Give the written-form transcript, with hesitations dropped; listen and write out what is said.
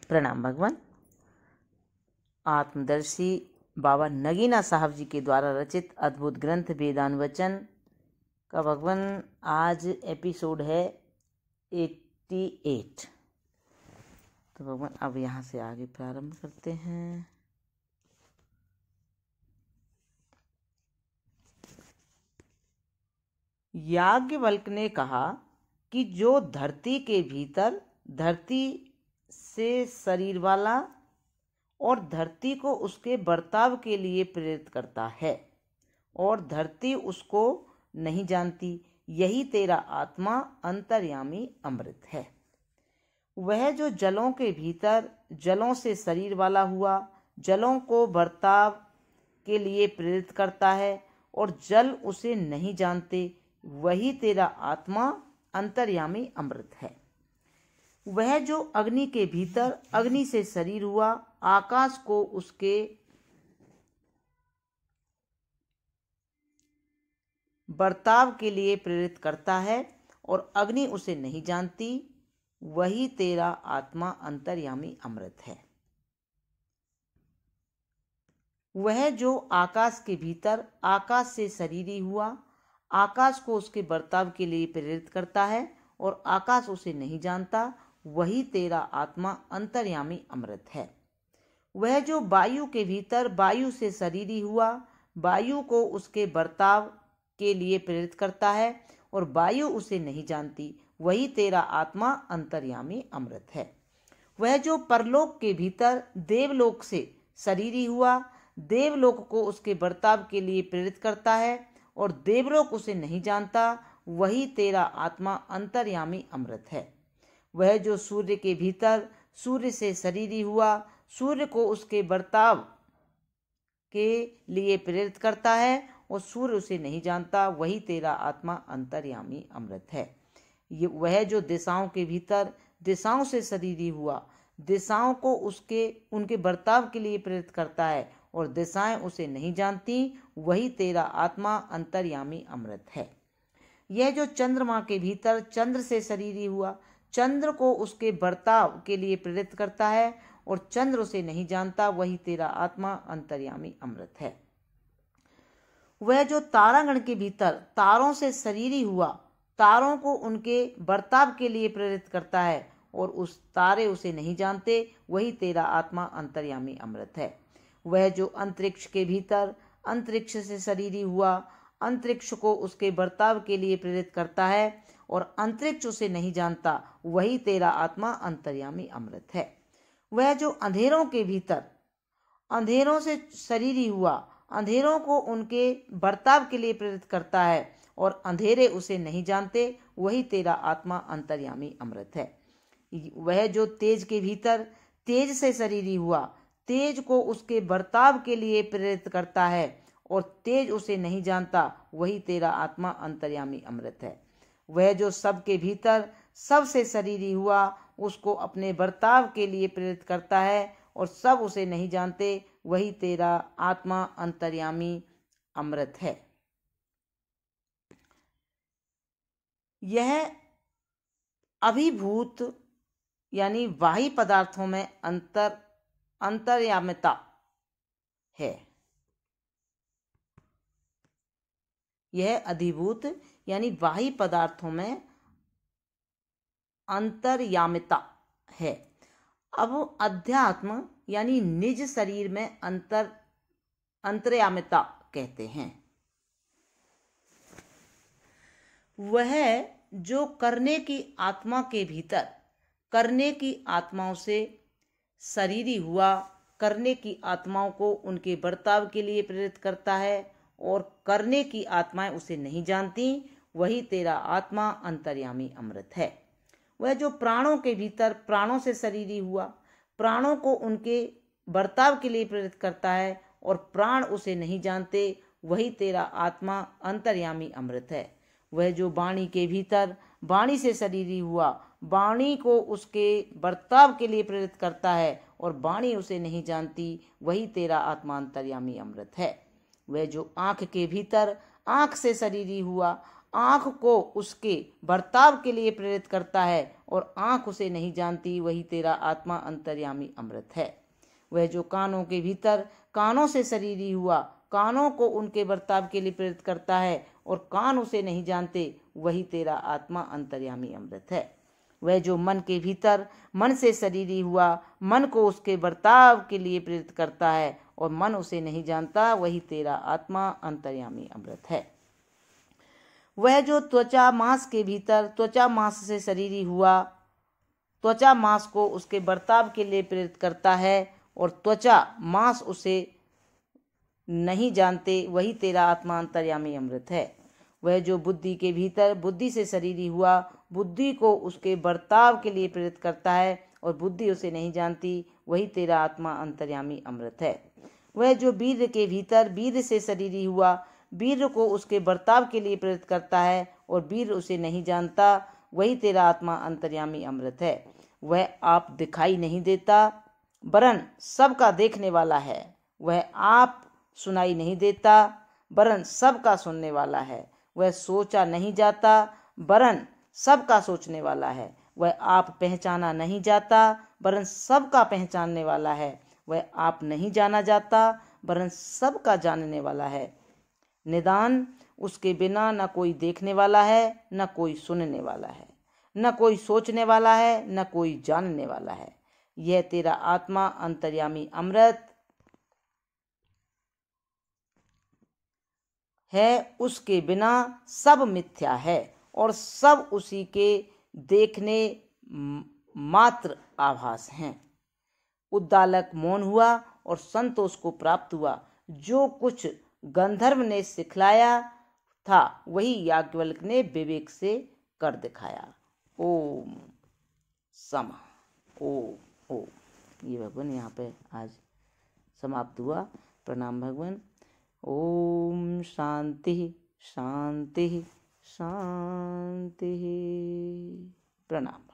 प्रणाम भगवान। आत्मदर्शी बाबा नगीना साहब जी के द्वारा रचित अद्भुत ग्रंथ वेदानुवचन का भगवान आज एपिसोड है 88। तो भगवान अब यहाँ से आगे प्रारंभ करते हैं। याज्ञवल्क्य ने कहा कि जो धरती के भीतर धरती से शरीर वाला और धरती को उसके बर्ताव के लिए प्रेरित करता है और धरती उसको नहीं जानती, यही तेरा आत्मा अंतर्यामी अमृत है। वह जो जलों के भीतर जलों से शरीर वाला हुआ, जलों को बर्ताव के लिए प्रेरित करता है और जल उसे नहीं जानते, वही तेरा आत्मा अंतर्यामी अमृत है। वह जो अग्नि के भीतर अग्नि से शरीर हुआ, आकाश को उसके बर्ताव के लिए प्रेरित करता है और अग्नि उसे नहीं जानती, वही तेरा आत्मा अंतर्यामी अमृत है। वह जो आकाश के भीतर आकाश से शरीरी हुआ, आकाश को उसके बर्ताव के लिए प्रेरित करता है और आकाश उसे नहीं जानता, वही तेरा आत्मा अंतर्यामी अमृत है। वह जो वायु के भीतर वायु से शरीरी हुआ, वायु को उसके बर्ताव के लिए प्रेरित करता है और वायु उसे नहीं जानती, वही तेरा आत्मा अंतर्यामी अमृत है। वह जो परलोक के भीतर देवलोक से शरीरी हुआ, देवलोक को उसके बर्ताव के लिए प्रेरित करता है और देवलोक उसे नहीं जानता, वही तेरा आत्मा अंतर्यामी अमृत है। वह जो सूर्य के भीतर सूर्य से शरीरी हुआ, सूर्य को उसके बर्ताव के लिए प्रेरित करता है और सूर्य उसे नहीं जानता, वही तेरा आत्मा अंतर्यामी अमृत है। ये वह जो दिशाओं के भीतर दिशाओं से शरीरी हुआ, दिशाओं को उनके बर्ताव के लिए प्रेरित करता है और दिशाएं उसे नहीं जानती, वही तेरा आत्मा अंतर्यामी अमृत है। यह जो चंद्रमा के भीतर चंद्र से शरीरी हुआ, चंद्र को उसके बर्ताव के लिए प्रेरित करता है और चंद्र उसे नहीं जानता, वही तेरा आत्मा अंतर्यामी अमृत है। वह जो तारागण के भीतर तारों से शरीरी हुआ, तारों को उनके बर्ताव के लिए प्रेरित करता है और उस तारे उसे नहीं जानते, वही तेरा आत्मा अंतर्यामी अमृत है। वह जो अंतरिक्ष के भीतर अंतरिक्ष से शरीरी हुआ, अंतरिक्ष को उसके बर्ताव के लिए प्रेरित करता है और अंतरिक्ष उसे नहीं जानता, वही तेरा आत्मा अंतर्यामी अमृत है। वह जो अंधेरों के भीतर अंधेरों से शरीरी हुआ, अंधेरों को उनके बर्ताव के लिए प्रेरित करता है और अंधेरे उसे नहीं जानते, वही तेरा आत्मा अंतर्यामी अमृत है। वह जो तेज के भीतर तेज से शरीरी हुआ, तेज को उसके बर्ताव के लिए प्रेरित करता है और तेज उसे नहीं जानता, वही तेरा आत्मा अंतर्यामी अमृत है। वह जो सब के भीतर सब से शरीरी हुआ, उसको अपने बर्ताव के लिए प्रेरित करता है और सब उसे नहीं जानते, वही तेरा आत्मा अंतर्यामी अमृत है। यह अभिभूत यानी बाह्य पदार्थों में अंतर्यामिता है। यह अधिभूत यानी बाह्य पदार्थों में अंतर्यामिता है। अब अध्यात्म यानी निज शरीर में अंतर्यामिता कहते हैं। वह जो करने की आत्मा के भीतर करने की आत्माओं से शरीरी हुआ, करने की आत्माओं को उनके बर्ताव के लिए प्रेरित करता है और करने की आत्माएं उसे नहीं जानती, वही तेरा आत्मा अंतर्यामी अमृत है। वह जो प्राणों के भीतर प्राणों से शरीरी हुआ, प्राणों को उनके बर्ताव के लिए प्रेरित करता है और प्राण उसे नहीं जानते, वही तेरा आत्मा अंतर्यामी अमृत है। वह जो वाणी के भीतर वाणी से शरीरी हुआ, वाणी को उसके बर्ताव के लिए प्रेरित करता है और वाणी उसे नहीं जानती, वही तेरा आत्मा अंतर्यामी अमृत है। वह जो आँख के भीतर आँख से शरीरी हुआ, आँख को उसके बर्ताव के लिए प्रेरित करता है और आँख उसे नहीं जानती, वही तेरा आत्मा अंतर्यामी अमृत है। वह जो कानों के भीतर कानों से शरीरी हुआ, कानों को उनके बर्ताव के लिए प्रेरित करता है और कान उसे नहीं जानते, वही तेरा आत्मा अंतर्यामी अमृत है। वह जो मन के भीतर मन से शरीरी हुआ, मन को उसके बर्ताव के लिए प्रेरित करता है और मन उसे नहीं जानता, वही तेरा आत्मा अंतर्यामी अमृत है। वह जो त्वचा मांस के भीतर त्वचा मांस से शरीरी हुआ, त्वचा मांस को उसके बर्ताव के लिए प्रेरित करता है और त्वचा मांस उसे नहीं जानते, वही तेरा आत्मा अंतर्यामी अमृत है। वह जो बुद्धि के भीतर बुद्धि से शरीरी हुआ, बुद्धि को उसके बर्ताव के लिए प्रेरित करता है और बुद्धि उसे नहीं जानती, वही तेरा आत्मा अंतर्यामी अमृत है। वह जो वीर्य के भीतर वीर्य से शरीरी हुआ, वीर्य को उसके बर्ताव के लिए प्रेरित करता है और वीर्य उसे नहीं जानता, वही तेरा आत्मा अंतर्यामी अमृत है। वह आप दिखाई नहीं देता वरन सबका देखने वाला है, वह आप सुनाई नहीं देता वरन सबका सुनने वाला है, वह सोचा नहीं जाता वरन सबका सोचने वाला है, वह आप पहचाना नहीं जाता वरन सबका पहचानने वाला है, वह आप नहीं जाना जाता वरन सबका जानने वाला है। निदान उसके बिना न कोई देखने वाला है, न कोई सुनने वाला है, न कोई सोचने वाला है, न कोई जानने वाला है। यह तेरा आत्मा अंतर्यामी अमृत है, उसके बिना सब मिथ्या है और सब उसी के देखने मात्र आभास हैं। उद्दालक मौन हुआ और संतोष को प्राप्त हुआ। जो कुछ गंधर्व ने सिखलाया था, वही याज्ञवल्क्य ने विवेक से कर दिखाया। ओम सम ओम। ये भगवान यहाँ पे आज समाप्त हुआ। प्रणाम भगवान। ओम शांति शांति शांति। प्रणाम।